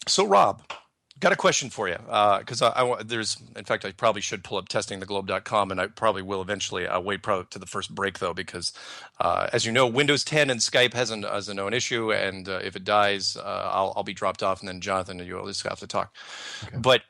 So, Rob, got a question for you. Because in fact, I probably should pull up testingtheglobe.com, and I probably will eventually. I'll wait probably to the first break, though, because as you know, Windows 10 and Skype has a known issue, and if it dies, I'll be dropped off, and then Jonathan and you will just have to talk. Okay. But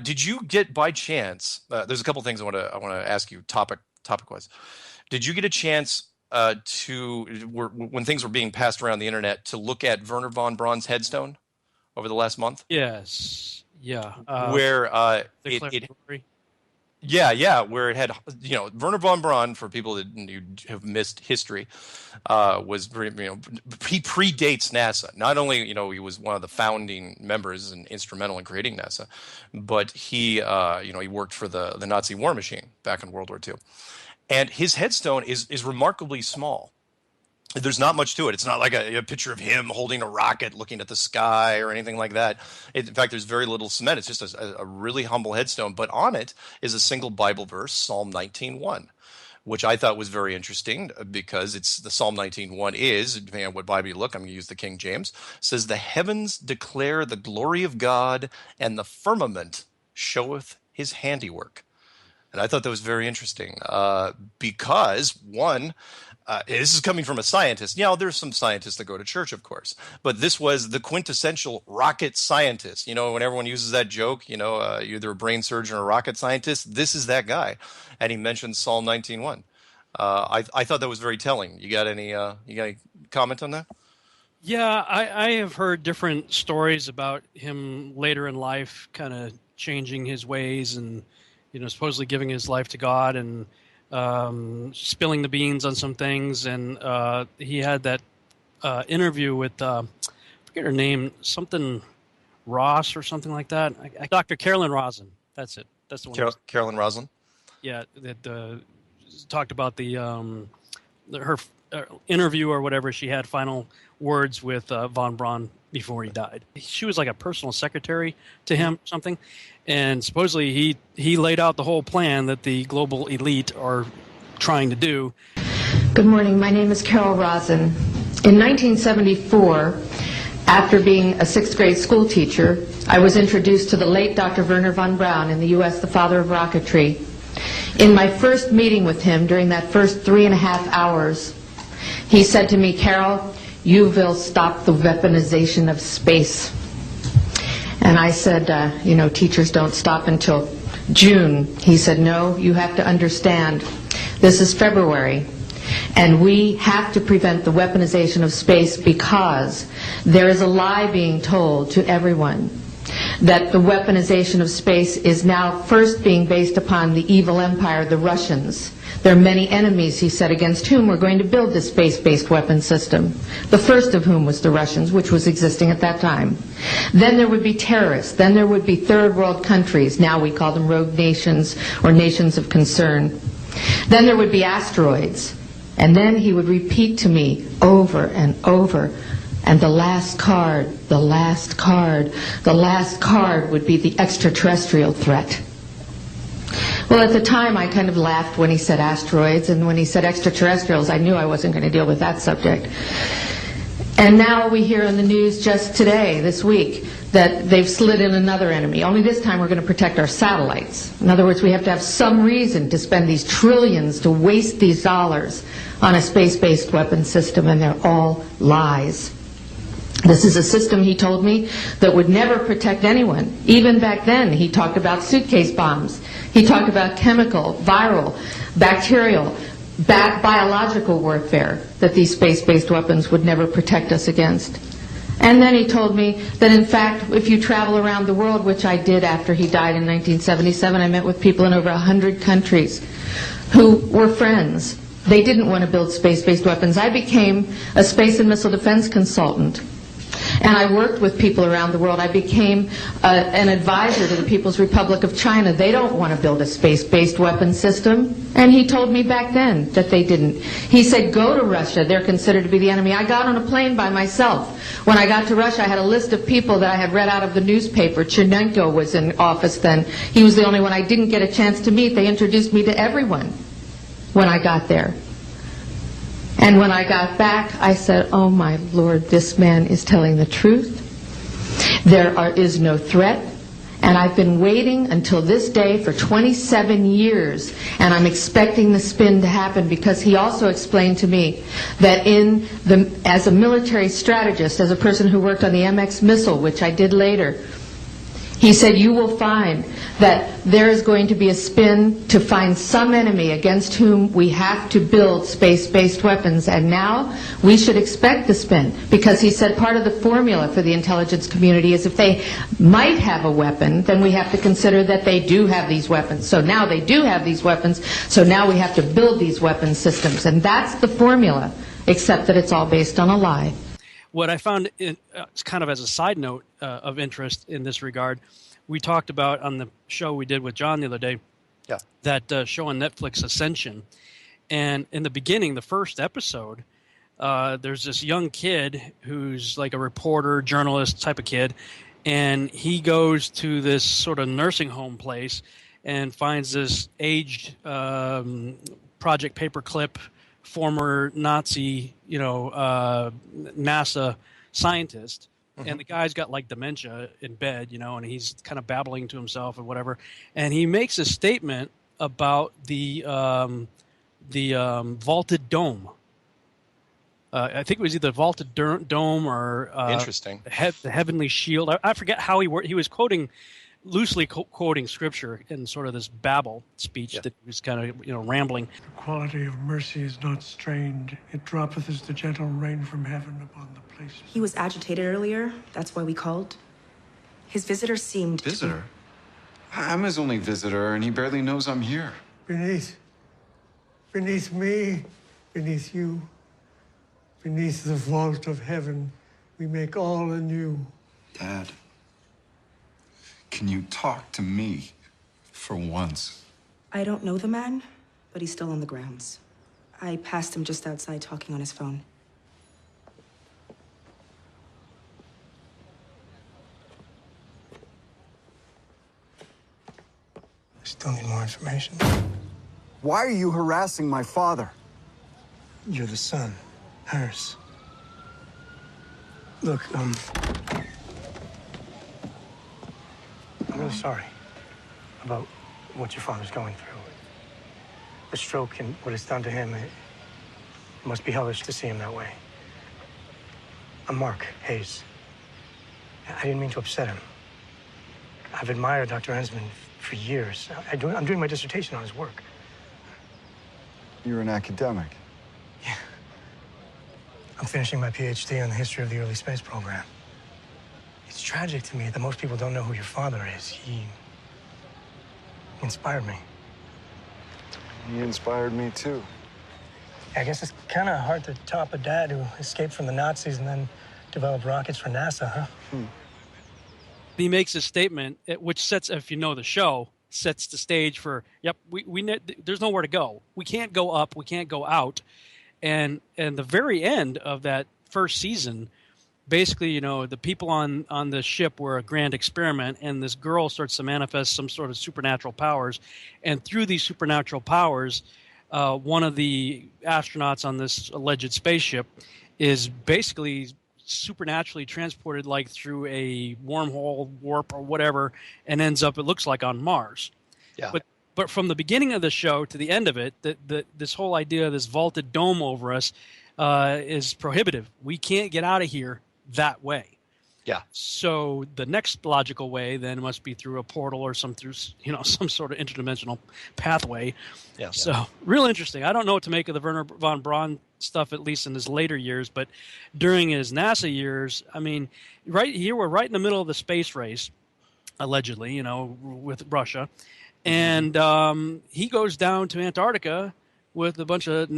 did you get by chance? There's a couple things I want to ask you topic wise. Did you get a chance when things were being passed around the internet to look at Wernher von Braun's headstone over the last month? Yes. Yeah. Where where it had, Wernher von Braun, for people that have missed history, he predates NASA. Not only, he was one of the founding members and instrumental in creating NASA, but he worked for the Nazi war machine back in World War II. And his headstone is remarkably small. There's not much to it. It's not like a picture of him holding a rocket looking at the sky or anything like that. In fact, there's very little cement. It's just a really humble headstone. But on it is a single Bible verse, Psalm 19:1, which I thought was very interesting because the Psalm 19:1 is, depending on what Bible you look, I'm going to use the King James, says, "The heavens declare the glory of God, and the firmament showeth his handiwork." And I thought that was very interesting because, one, this is coming from a scientist. There's some scientists that go to church, of course, but this was the quintessential rocket scientist. When everyone uses that joke, you're either a brain surgeon or a rocket scientist, this is that guy. And he mentioned Psalm 19:1. I thought that was very telling. You got any comment on that? Yeah, I have heard different stories about him later in life kind of changing his ways and, supposedly giving his life to God and spilling the beans on some things. And he had that interview with, I forget her name, something Ross or something like that. Dr. Carolyn Rosin. That's it. That's the one. Carolyn Rosin? Yeah, that talked about her interview or whatever. She had final words with von Braun before he died. She was like a personal secretary to him, something. And supposedly he laid out the whole plan that the global elite are trying to do. Good morning. My name is Carol Rosin. In 1974, after being a sixth grade school teacher, I was introduced to the late Dr. Wernher von Braun in the U.S., the father of rocketry. In my first meeting with him, during that first 3.5 hours, he said to me, "Carol, you will stop the weaponization of space." And I said, teachers don't stop until June. He said, "No, you have to understand. This is February, and we have to prevent the weaponization of space because there is a lie being told to everyone that the weaponization of space is now first being based upon the evil empire, the Russians. There are many enemies," he said, "against whom we're going to build this space-based weapon system. The first of whom was the Russians, which was existing at that time. Then there would be terrorists. Then there would be third world countries. Now we call them rogue nations or nations of concern. Then there would be asteroids." And then he would repeat to me over and over, "And the last card, the last card, the last card would be the extraterrestrial threat." Well, at the time, I kind of laughed when he said asteroids, and when he said extraterrestrials, I knew I wasn't going to deal with that subject. And now we hear in the news just today, this week, that they've slid in another enemy. Only this time we're going to protect our satellites. In other words, we have to have some reason to spend these trillions, to waste these dollars on a space-based weapon system, and they're all lies. This is a system, he told me, that would never protect anyone. Even back then, he talked about suitcase bombs. He talked about chemical, viral, bacterial, biological warfare, that these space-based weapons would never protect us against. And then he told me that, in fact, if you travel around the world, which I did after he died in 1977, I met with people in over 100 countries who were friends. They didn't want to build space-based weapons. I became a space and missile defense consultant. And I worked with people around the world. I became an advisor to the People's Republic of China. They don't want to build a space-based weapon system. And he told me back then that they didn't. He said, "Go to Russia. They're considered to be the enemy." I got on a plane by myself. When I got to Russia, I had a list of people that I had read out of the newspaper. Chernenko was in office then. He was the only one I didn't get a chance to meet. They introduced me to everyone when I got there. And when I got back, I said, "Oh my Lord, this man is telling the truth." Is no threat, and I've been waiting until this day for 27 years, and I'm expecting the spin to happen, because he also explained to me that as a military strategist, as a person who worked on the MX missile, which I did later, he said, you will find that there is going to be a spin to find some enemy against whom we have to build space-based weapons. And now we should expect the spin, because he said part of the formula for the intelligence community is if they might have a weapon, then we have to consider that they do have these weapons. So now they do have these weapons, so now we have to build these weapon systems. And that's the formula, except that it's all based on a lie. What I found, kind of as a side note of interest in this regard, we talked about on the show we did with John the other day, that show on Netflix, Ascension. And in the beginning, the first episode, there's this young kid who's like a reporter, journalist type of kid, and he goes to this sort of nursing home place and finds this aged Project Paperclip former Nazi, NASA scientist, and the guy's got like dementia in bed, and he's kind of babbling to himself or whatever, and he makes a statement about the vaulted dome. I think it was either vaulted dome or interesting the heavenly shield. I forget how he was loosely quoting scripture in sort of this babble speech that he was kind of rambling. The quality of mercy is not strained. It droppeth as the gentle rain from heaven upon the places. He was agitated earlier. That's why we called. His visitor seemed Visitor? I'm his only visitor, and he barely knows I'm here. Beneath me, beneath you, beneath the vault of heaven, we make all anew. Dad, can you talk to me for once? I don't know the man, but he's still on the grounds. I passed him just outside talking on his phone. I still need more information. Why are you harassing my father? You're the son, hers. Look, I'm really sorry about what your father's going through. The stroke and what it's done to him, it must be hellish to see him that way. I'm Mark Hayes. I didn't mean to upset him. I've admired Dr. Ensman for years. I'm doing my dissertation on his work. You're an academic. Yeah. I'm finishing my PhD on the history of the early space program. It's tragic to me that most people don't know who your father is. He inspired me. He inspired me, too. I guess it's kind of hard to top a dad who escaped from the Nazis and then developed rockets for NASA, huh? He makes a statement, which sets, if you know the show, sets the stage for, there's nowhere to go. We can't go up, we can't go out. And the very end of that first season, basically, the people on the ship were a grand experiment, and this girl starts to manifest some sort of supernatural powers. And through these supernatural powers, one of the astronauts on this alleged spaceship is basically supernaturally transported like through a wormhole, warp, or whatever, and ends up, it looks like, on Mars. Yeah. But from the beginning of the show to the end of it, this whole idea of this vaulted dome over us is prohibitive. We can't get out of here that way. Yeah. So the next logical way then must be through a portal or some sort of interdimensional pathway. Yeah. So real interesting. I don't know what to make of the Wernher von Braun stuff, at least in his later years, but during his NASA years, I mean, right here we're right in the middle of the space race, allegedly, with Russia, and he goes down to Antarctica with a bunch of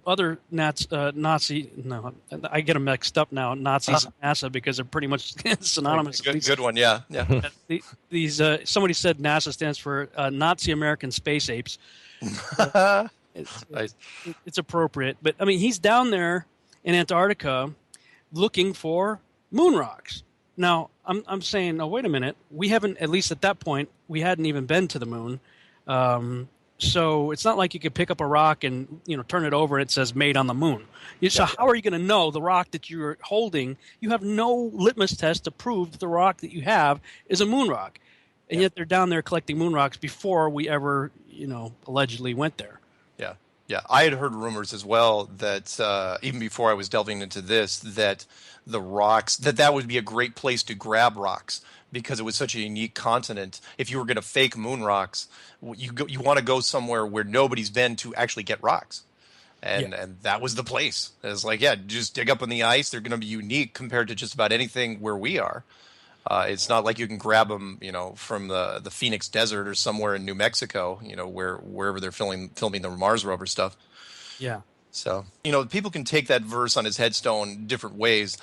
other Nazi. No, I get them mixed up now. Nazis and NASA, because they're pretty much synonymous. Good one, yeah. These somebody said NASA stands for Nazi American Space Apes. It's appropriate, but I mean, he's down there in Antarctica looking for moon rocks. Now, I'm saying, wait a minute. We haven't, at least at that point, we hadn't even been to the moon. So it's not like you could pick up a rock and turn it over and it says made on the moon. So how are you going to know the rock that you're holding? You have no litmus test to prove that the rock that you have is a moon rock, and yet they're down there collecting moon rocks before we ever allegedly went there. Yeah. Yeah. I had heard rumors as well that even before I was delving into this, that the rocks, that would be a great place to grab rocks because it was such a unique continent. If you were going to fake moon rocks, you want to go somewhere where nobody's been to actually get rocks. And that was the place. It's like, just dig up in the ice. They're going to be unique compared to just about anything where we are. It's not like you can grab them, from the Phoenix Desert or somewhere in New Mexico, wherever they're filming the Mars rover stuff. Yeah. So, people can take that verse on his headstone different ways.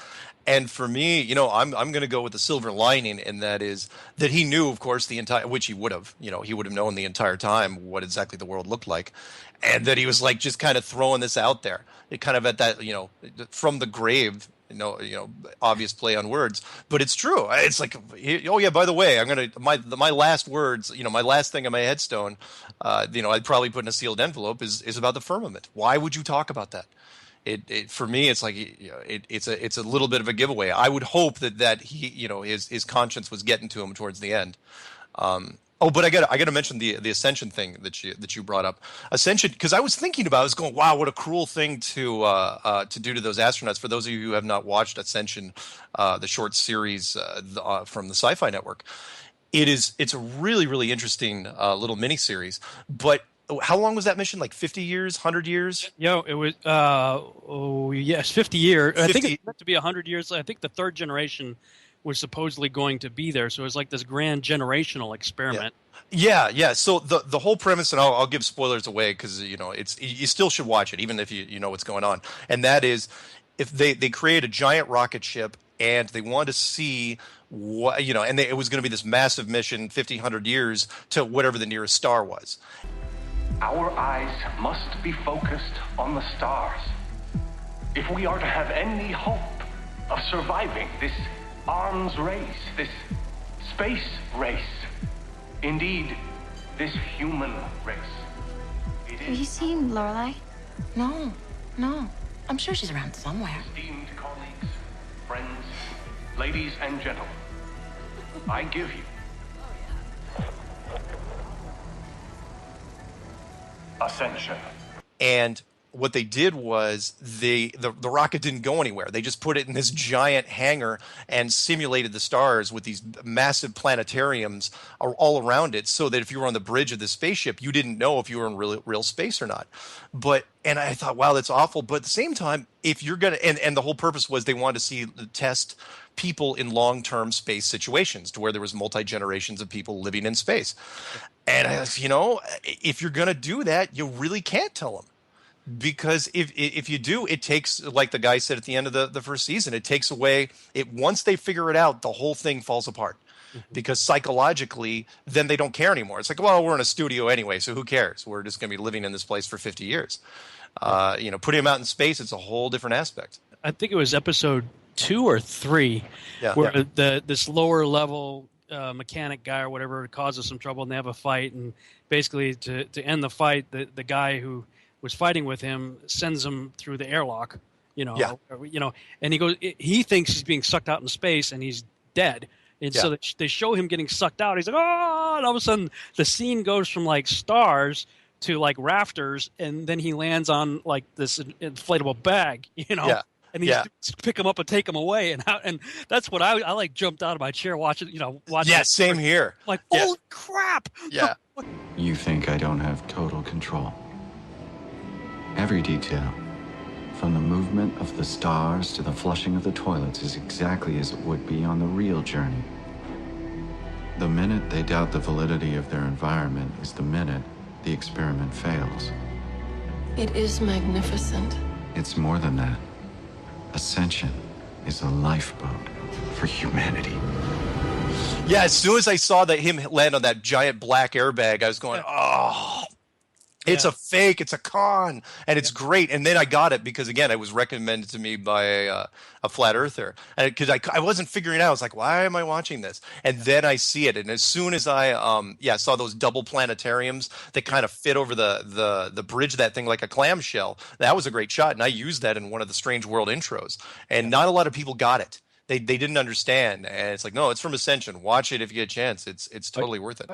And for me, I'm going to go with the silver lining, and that is that he knew, of course, which he would have, he would have known the entire time what exactly the world looked like. And that he was like just kind of throwing this out there. It kind of at that, from the grave, obvious play on words, but it's true. It's like, oh yeah, by the way, I'm going to, my last words, my last thing on my headstone, I'd probably put in a sealed envelope is about the firmament. Why would you talk about that? It for me, it's like, it's a little bit of a giveaway. I would hope that he, his conscience was getting to him towards the end. But I got to mention the ascension thing that you brought up. Ascension, because I was thinking about it, I was going, wow, what a cruel thing to do to those astronauts. For those of you who have not watched Ascension, the short series from the Sci-Fi Network, it's a really, really interesting little mini series. But how long was that mission? Like 50 years, 100 years? It was 50 years. 50. I think it's meant to be 100 years. I think the third generation was supposedly going to be there, so it was like this grand generational experiment. Yeah. So the whole premise, and I'll give spoilers away because you still should watch it even if you know what's going on. And that is, if they create a giant rocket ship and they want to see what it was going to be this massive mission, 50, 100 years to whatever the nearest star was. Our eyes must be focused on the stars if we are to have any hope of surviving this arms race, this space race, indeed, this human race. Have you seen Lorelai? No. I'm sure she's around somewhere. Esteemed colleagues, friends, ladies and gentlemen, I give you Ascension. And what they did was the rocket didn't go anywhere. They just put it in this giant hangar and simulated the stars with these massive planetariums all around it, so that if you were on the bridge of the spaceship, you didn't know if you were in real space or not. And I thought, wow, that's awful. But at the same time, if you're gonna, and the whole purpose was they wanted to test people in long-term space situations, to where there was multi-generations of people living in space. And if you're gonna do that, you really can't tell them. Because if you do, it takes, like the guy said at the end of the first season, it takes away it. Once they figure it out, the whole thing falls apart. Because psychologically, then they don't care anymore. It's like, well, we're in a studio anyway, so who cares? We're just going to be living in this place for 50 years. Putting them out in space, it's a whole different aspect. I think it was episode 2 or 3 where this lower level mechanic guy or whatever causes some trouble, and they have a fight, and basically to end the fight, the guy who was fighting with him sends him through the airlock, and he thinks he's being sucked out in space and he's dead. And so they show him getting sucked out. He's like, oh, and all of a sudden the scene goes from like stars to like rafters, and then he lands on like this inflatable bag, and these dudes pick him up and take him away. And that's what I like jumped out of my chair watching. Yeah, same here. Like, holy crap. Yeah. You think I don't have total control? Every detail, from the movement of the stars to the flushing of the toilets, is exactly as it would be on the real journey. The minute they doubt the validity of their environment is the minute the experiment fails. It is magnificent. It's more than that. Ascension is a lifeboat for humanity. Yeah, as soon as I saw him land on that giant black airbag, I was going, oh. It's a fake. It's a con, and it's great. And then I got it because again, it was recommended to me by a flat earther, and because I wasn't figuring it out. I was like, why am I watching this? And then I see it, and as soon as I saw those double planetariums that kind of fit over the bridge of that thing like a clamshell, that was a great shot, and I used that in one of the Strange World intros. And not a lot of people got it. They didn't understand, and it's like, no, it's from Ascension. Watch it if you get a chance. It's totally worth it.